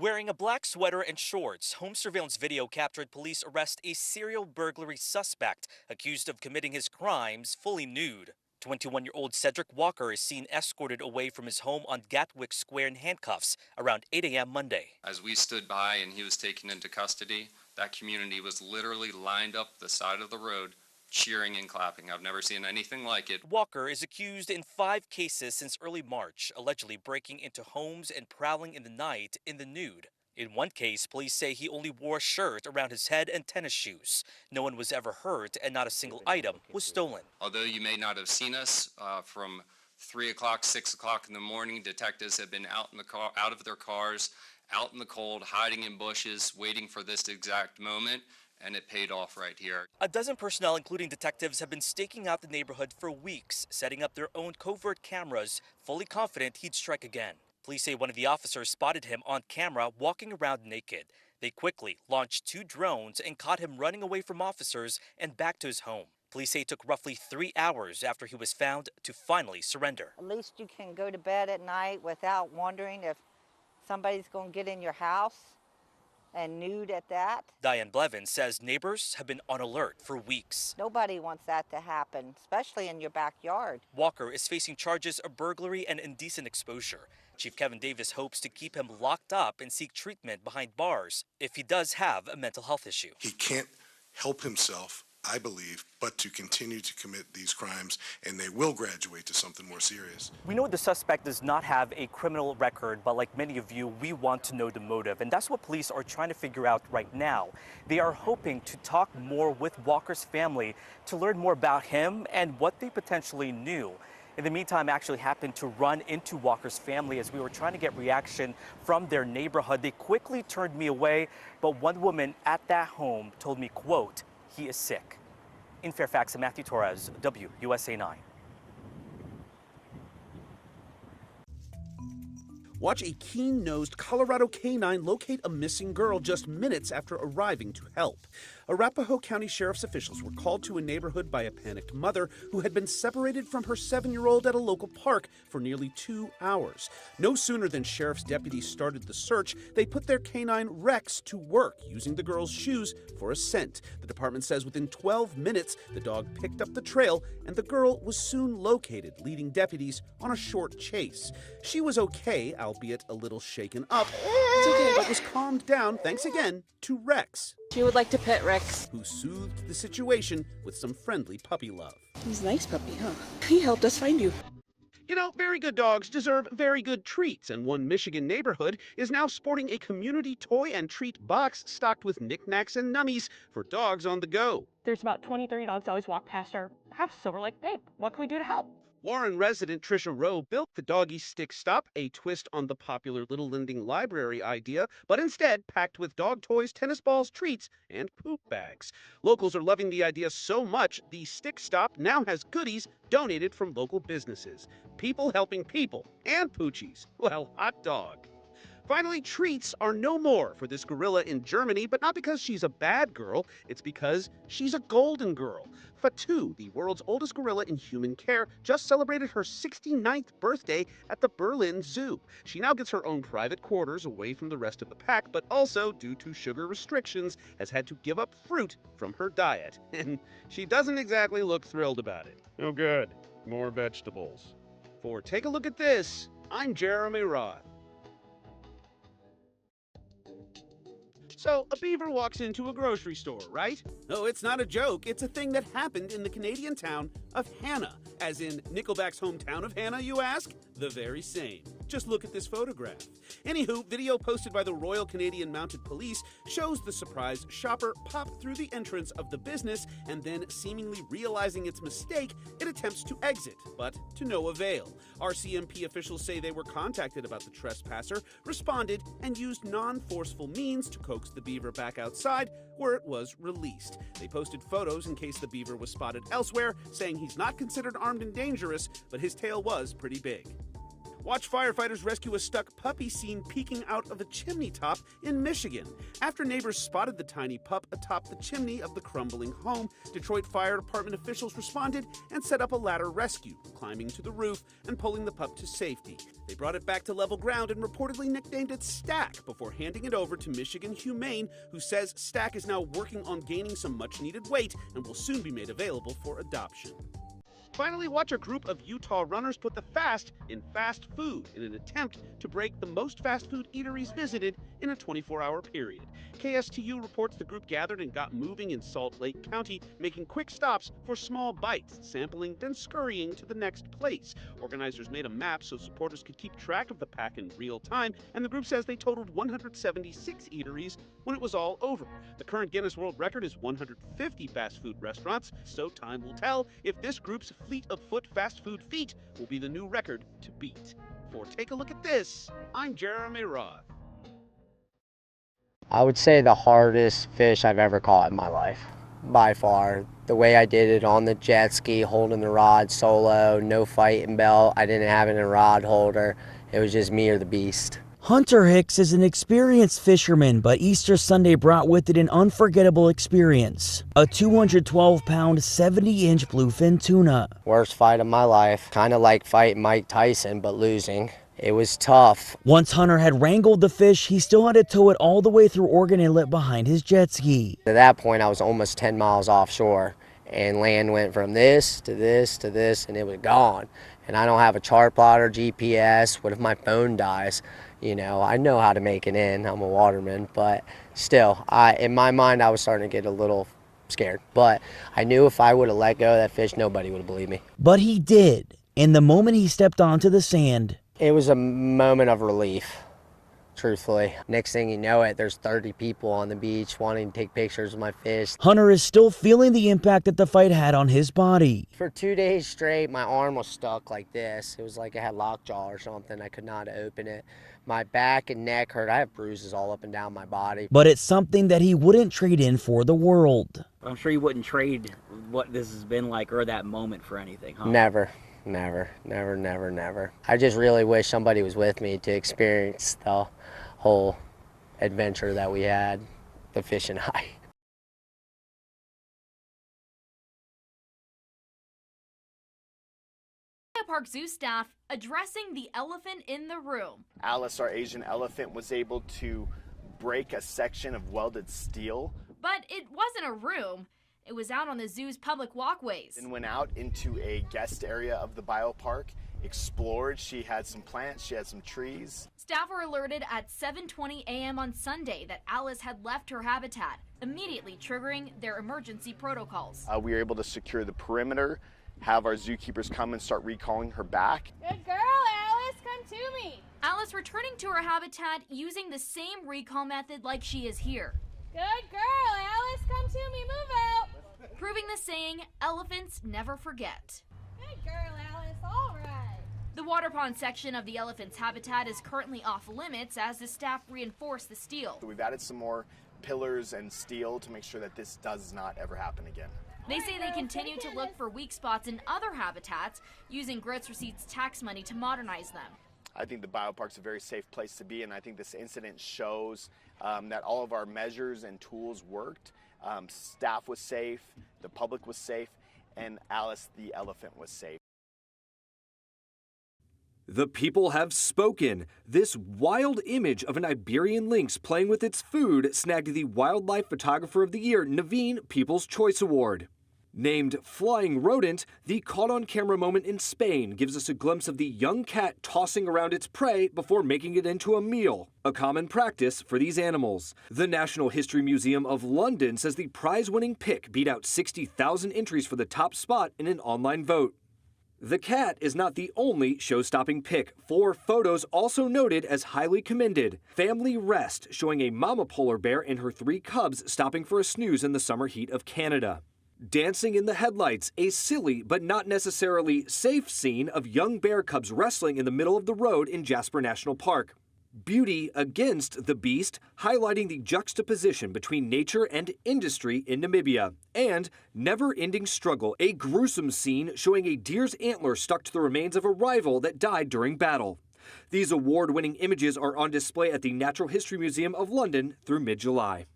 Wearing a black sweater and shorts, home surveillance video captured police arrest a serial burglary suspect accused of committing his crimes fully nude. 21-year-old Cedric Walker is seen escorted away from his home on Gatwick Square in handcuffs around 8 a.m. Monday. As we stood by and he was taken into custody, that community was literally lined up the side of the road, cheering and clapping. I've never seen anything like it. Walker is accused in 5 cases since early March, allegedly breaking into homes and prowling in the night in the nude. In one case, police say he only wore a shirt around his head and tennis shoes. No one was ever hurt and not a single item was stolen. Although you may not have seen us from 3 o'clock, 6 o'clock in the morning, detectives have been out of their cars, out in the cold, hiding in bushes, waiting for this exact moment, and it paid off right here. A dozen personnel, including detectives, have been staking out the neighborhood for weeks, setting up their own covert cameras, fully confident he'd strike again. Police say one of the officers spotted him on camera walking around naked. They quickly launched 2 drones and caught him running away from officers and back to his home. Police say it took roughly 3 hours after he was found to finally surrender. At least you can go to bed at night without wondering if somebody's going to get in your house, and nude at that. Diane Blevins says neighbors have been on alert for weeks. Nobody wants that to happen, especially in your backyard. Walker is facing charges of burglary and indecent exposure. Chief Kevin Davis hopes to keep him locked up and seek treatment behind bars if he does have a mental health issue. He can't help himself, I believe, but to continue to commit these crimes, and they will graduate to something more serious. We know the suspect does not have a criminal record, but like many of you, we want to know the motive, and that's what police are trying to figure out right now. They are hoping to talk more with Walker's family to learn more about him and what they potentially knew. In the meantime, I actually happened to run into Walker's family as we were trying to get reaction from their neighborhood. They quickly turned me away, but one woman at that home told me, quote, "He is sick." In Fairfax, I'm Matthew Torres, WUSA 9. Watch a keen-nosed Colorado canine locate a missing girl just minutes after arriving to help. Arapahoe County Sheriff's officials were called to a neighborhood by a panicked mother who had been separated from her 7-year-old at a local park for nearly 2 hours. No sooner than sheriff's deputies started the search, they put their canine Rex to work, using the girl's shoes for a scent. The department says within 12 minutes, the dog picked up the trail and the girl was soon located, leading deputies on a short chase. She was okay, albeit a little shaken up, but was calmed down thanks again to Rex. She would like to pet Rex, who soothed the situation with some friendly puppy love. He's a nice puppy, huh? He helped us find you. You know, very good dogs deserve very good treats, and one Michigan neighborhood is now sporting a community toy and treat box stocked with knickknacks and nummies for dogs on the go. There's about 20, 30 dogs always walk past our house, so we're like, babe, what can we do to help? Warren resident Trisha Rowe built the Doggy Stick Stop, a twist on the popular Little Lending Library idea, but instead packed with dog toys, tennis balls, treats, and poop bags. Locals are loving the idea so much, the Stick Stop now has goodies donated from local businesses. People helping people, and poochies. Well, hot dog. Finally, treats are no more for this gorilla in Germany, but not because she's a bad girl, it's because she's a golden girl. Fatou, the world's oldest gorilla in human care, just celebrated her 69th birthday at the Berlin Zoo. She now gets her own private quarters away from the rest of the pack, but also, due to sugar restrictions, has had to give up fruit from her diet. And she doesn't exactly look thrilled about it. Oh good, more vegetables. For Take a Look at This, I'm Jeremy Roth. So, a beaver walks into a grocery store, right? No, it's not a joke. It's a thing that happened in the Canadian town of Hannah. As in Nickelback's hometown of Hannah, you ask? The very same. Just look at this photograph. Anywho, video posted by the Royal Canadian Mounted Police shows the surprised shopper pop through the entrance of the business and then, seemingly realizing its mistake, it attempts to exit, but to no avail. RCMP officials say they were contacted about the trespasser, responded, and used non-forceful means to coax the beaver back outside, where it was released. They posted photos in case the beaver was spotted elsewhere, saying he's not considered armed and dangerous, but his tail was pretty big. Watch firefighters rescue a stuck puppy seen peeking out of a chimney top in Michigan. After neighbors spotted the tiny pup atop the chimney of the crumbling home, Detroit Fire Department officials responded and set up a ladder rescue, climbing to the roof and pulling the pup to safety. They brought it back to level ground and reportedly nicknamed it Stack before handing it over to Michigan Humane, who says Stack is now working on gaining some much-needed weight and will soon be made available for adoption. Finally, watch a group of Utah runners put the fast in fast food in an attempt to break the most fast food eateries visited in a 24-hour period. KSTU reports the group gathered and got moving in Salt Lake County, making quick stops for small bites, sampling, then scurrying to the next place. Organizers made a map so supporters could keep track of the pack in real time, and the group says they totaled 176 eateries when it was all over. The current Guinness World Record is 150 fast food restaurants, so time will tell if this group's fleet of foot fast food feet will be the new record to beat. For Take a Look at This, I'm Jeremy Roth. I would say the hardest fish I've ever caught in my life, by far. The way I did it on the jet ski, holding the rod solo, no fighting belt, I didn't have a rod holder. It was just me or the beast. Hunter Hicks is an experienced fisherman, but Easter Sunday brought with it an unforgettable experience. A 212-pound, 70-inch bluefin tuna. Worst fight of my life. Kind of like fighting Mike Tyson, but losing. It was tough. Once Hunter had wrangled the fish, he still had to tow it all the way through Oregon Inlet behind his jet ski. At that point, I was almost 10 miles offshore, and land went from this to this to this, and it was gone. And I don't have a chart plotter, GPS. What if my phone dies? You know, I know how to make it in. I'm a waterman, but still, in my mind, I was starting to get a little scared. But I knew if I would have let go of that fish, nobody would have believed me. But he did. And the moment he stepped onto the sand, it was a moment of relief, truthfully. Next thing you know it, there's 30 people on the beach wanting to take pictures of my fish. Hunter is still feeling the impact that the fight had on his body. For 2 days straight, my arm was stuck like this. It was like I had lockjaw or something. I could not open it. My back and neck hurt. I have bruises all up and down my body. But it's something that he wouldn't trade in for the world. I'm sure you wouldn't trade what this has been like or that moment for anything, huh? Never. Never, never, never, never. I just really wish somebody was with me to experience the whole adventure that we had, the fish and I. Park Zoo staff addressing the elephant in the room. Alice, our Asian elephant, was able to break a section of welded steel. But it wasn't a room. It was out on the zoo's public walkways. And went out into a guest area of the biopark, explored. She had some plants, she had some trees. Staff were alerted at 7:20 a.m. on Sunday that Alice had left her habitat, immediately triggering their emergency protocols. We were able to secure the perimeter, have our zookeepers come and start recalling her back. Good girl, Alice, come to me. Alice returning to her habitat using the same recall method like she is here. Good girl, Alice, come to me, move out. Proving the saying, elephants never forget. Good girl, Alice, all right. The water pond section of the elephant's habitat is currently off limits as the staff reinforce the steel. We've added some more pillars and steel to make sure that this does not ever happen again. They say they continue to look for weak spots in other habitats, using Gross Receipts tax money to modernize them. I think the biopark's a very safe place to be, and I think this incident shows that all of our measures and tools worked. Staff was safe, the public was safe, and Alice the elephant was safe. The people have spoken. This wild image of an Iberian lynx playing with its food snagged the Wildlife Photographer of the Year Naveen People's Choice Award. Named Flying Rodent, the caught-on-camera moment in Spain gives us a glimpse of the young cat tossing around its prey before making it into a meal, a common practice for these animals. The National History Museum of London says the prize-winning pick beat out 60,000 entries for the top spot in an online vote. The cat is not the only show-stopping pick. 4 photos also noted as highly commended. Family Rest, showing a mama polar bear and her 3 cubs stopping for a snooze in the summer heat of Canada. Dancing in the Headlights, a silly but not necessarily safe scene of young bear cubs wrestling in the middle of the road in Jasper National Park. Beauty Against the Beast, highlighting the juxtaposition between nature and industry in Namibia. And Never-Ending Struggle, a gruesome scene showing a deer's antler stuck to the remains of a rival that died during battle. These award-winning images are on display at the Natural History Museum of London through mid-July.